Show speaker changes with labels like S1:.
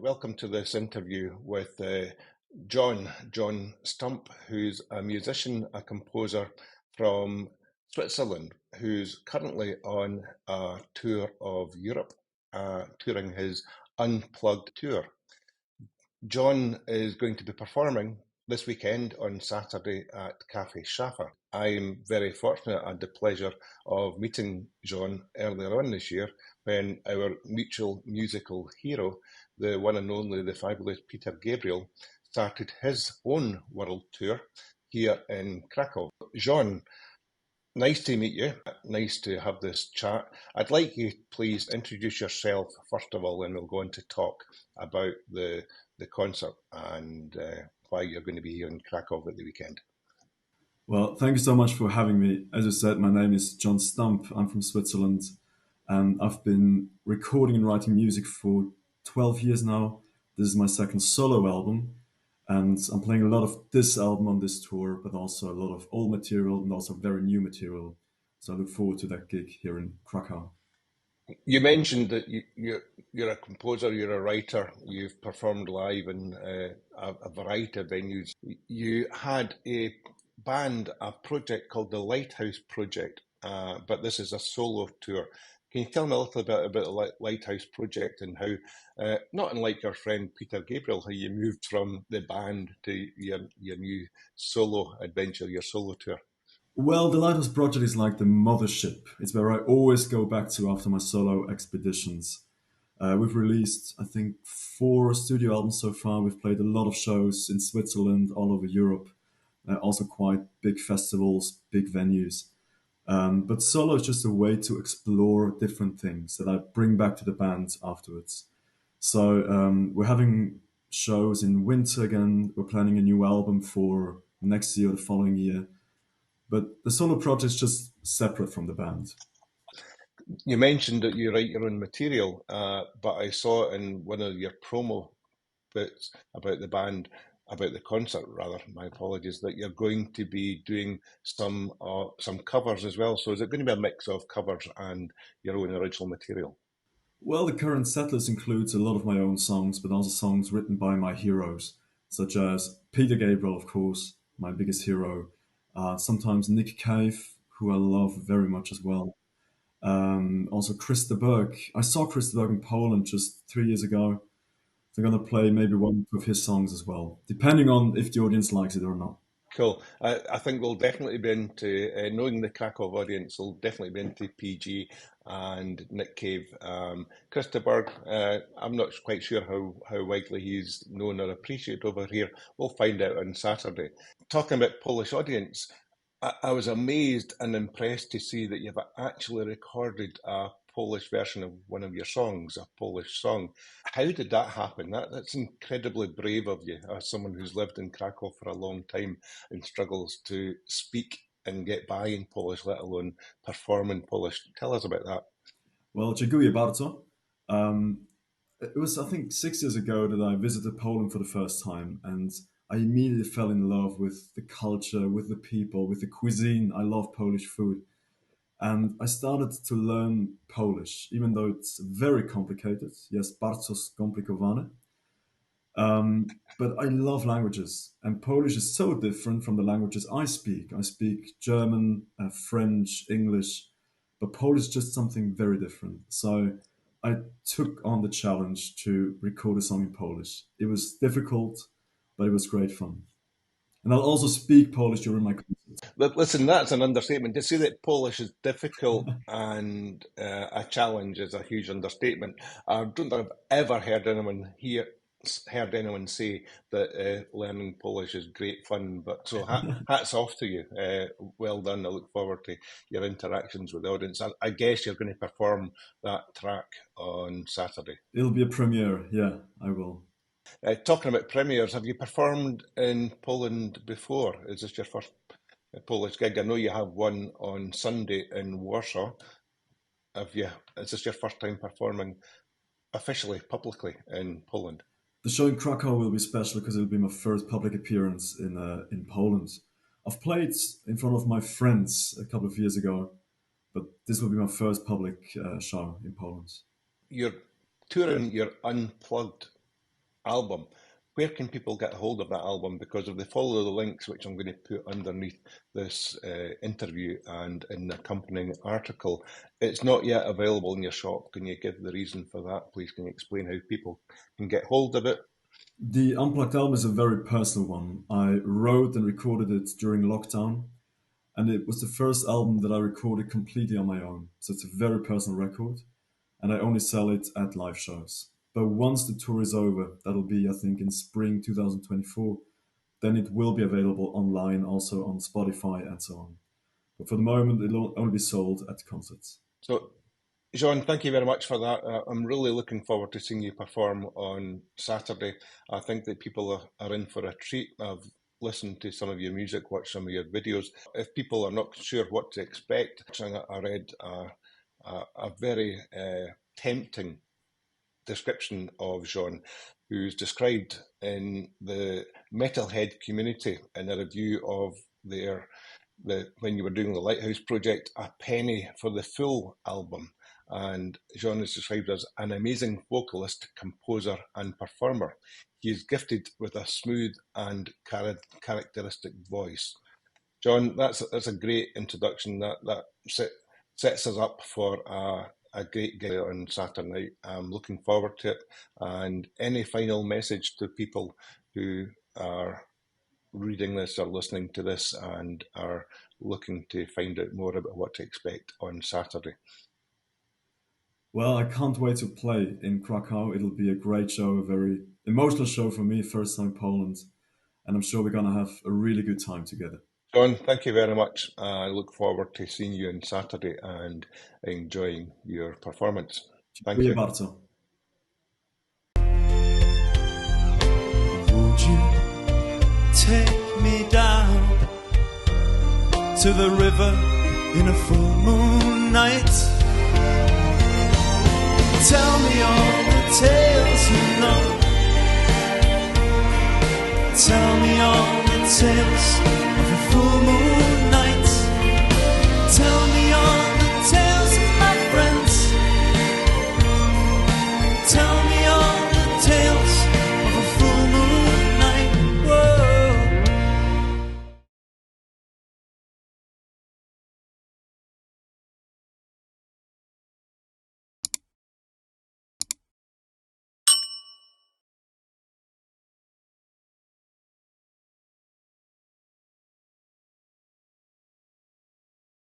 S1: welcome to this interview with John Stump, who's a musician, a composer from Switzerland, who's currently on a tour of Europe, touring his Unplugged tour. John is going to be performing this weekend on Saturday at Cafe Szafe. I'm very fortunate. I had the pleasure of meeting John earlier on this year when our mutual musical hero, the one and only, the fabulous Peter Gabriel, started his own world tour here in Krakow. John, nice to meet you. Nice to have this chat. I'd like you to please introduce yourself first of all, and we'll go on to talk about the concert and why you're going to be here in Krakow at the weekend.
S2: Well, thank you so much for having me. As you said, my name is John Stump. I'm from Switzerland, and I've been recording and writing music for 12 years now. This is my second solo album, and I'm playing a lot of this album on this tour, but also a lot of old material and also very new material. So I look forward to that gig here in Krakow.
S1: You mentioned that you're a composer, you're a writer, you've performed live in a variety of venues. You had a band, a project called the Lighthouse Project, but this is a solo tour. Can you tell me a little bit about the Lighthouse Project and how, not unlike your friend Peter Gabriel, how you moved from the band to your new solo adventure, your solo tour?
S2: Well, the Lighthouse Project is like the mothership. It's where I always go back to after my solo expeditions. We've released, I think, 4 studio albums so far. We've played a lot of shows in Switzerland, all over Europe, also quite big festivals, big venues. But solo is just a way to explore different things that I bring back to the band afterwards. So we're having shows in winter again. We're planning a new album for next year or the following year. But the solo project is just separate from the band.
S1: You mentioned that you write your own material, but I saw in one of your promo bits about the band, about the concert rather, my apologies, that you're going to be doing some covers as well. So is it going to be a mix of covers and your own original material?
S2: Well, the current set list includes a lot of my own songs, but also songs written by my heroes, such as Peter Gabriel, of course, my biggest hero. Sometimes Nick Cave, who I love very much as well. Also Chris de Burgh. I saw Chris de Burgh in Poland just 3 years ago. So I'm going to play maybe one of his songs as well, depending on if the audience likes it or not.
S1: Cool. I think we'll definitely be into, knowing the Krakow audience, we'll definitely be into PG and Nick Cave. Chris de Burgh, I'm not quite sure how widely he's known or appreciated over here. We'll find out on Saturday. Talking about Polish audience, I was amazed and impressed to see that you've actually recorded a Polish version of one of your songs, a Polish song. How did that happen? That's incredibly brave of you, as someone who's lived in Krakow for a long time and struggles to speak and get by in Polish, let alone perform in Polish. Tell us about that.
S2: Well, dziękuję bardzo. It was, I think, 6 years ago that I visited Poland for the first time, and I immediately fell in love with the culture, with the people, with the cuisine. I love Polish food. And I started to learn Polish, even though it's very complicated. Yes, bardzo skomplikowane. But I love languages, and Polish is so different from the languages I speak. I speak German, French, English, but Polish is just something very different. So I took on the challenge to record a song in Polish. It was difficult, but it was great fun. And I'll also speak Polish during my concerts.
S1: But listen, that's an understatement. To say that Polish is difficult and a challenge is a huge understatement. I don't think I've ever heard anyone say that learning Polish is great fun. But so hats off to you. Well done. I look forward to your interactions with the audience. I guess you're going to perform that track on Saturday.
S2: It'll be a premiere. Yeah, I will.
S1: Talking about premieres, have you performed in Poland before? Is this your first Polish gig? I know you have one on Sunday in Warsaw. Is this your first time performing officially, publicly in Poland?
S2: The show in Krakow will be special because it'll be my first public appearance in Poland. I've played in front of my friends a couple of years ago, but this will be my first public show in Poland.
S1: You're touring your Unplugged album. Where can people get hold of that album? Because if they follow the links, which I'm going to put underneath this interview and in the accompanying article, it's not yet available in your shop. Can you give the reason for that, please? Can you explain how people can get hold of it?
S2: The Unplugged album is a very personal one. I wrote and recorded it during lockdown, and it was the first album that I recorded completely on my own. So it's a very personal record, and I only sell it at live shows. But once the tour is over, that'll be, I think, in spring 2024, then it will be available online, also on Spotify and so on. But for the moment, it'll only be sold at concerts.
S1: So, Jean, thank you very much for that. I'm really looking forward to seeing you perform on Saturday. I think that people are in for a treat. I've listened to some of your music, watched some of your videos. If people are not sure what to expect, I read a very tempting description of Jean, who's described in the metalhead community in a review of when you were doing the Lighthouse project, a penny for the full album. And Jean is described as an amazing vocalist, composer and performer. He is gifted with a smooth and characteristic voice. John, that's a great introduction. That sets us up for a great gig on Saturday night. I'm looking forward to it. And any final message to people who are reading this or listening to this and are looking to find out more about what to expect on Saturday?
S2: Well, I can't wait to play in Krakow. It'll be a great show, a very emotional show for me, first time Poland. And I'm sure we're going to have a really good time together.
S1: John, thank you very much. I look forward to seeing you on Saturday and enjoying your performance. Thank you.
S2: Bardzo.
S3: Would you take me down to the river in a full moon night? Tell me all the tales you know. Tell me all the tales of a full moon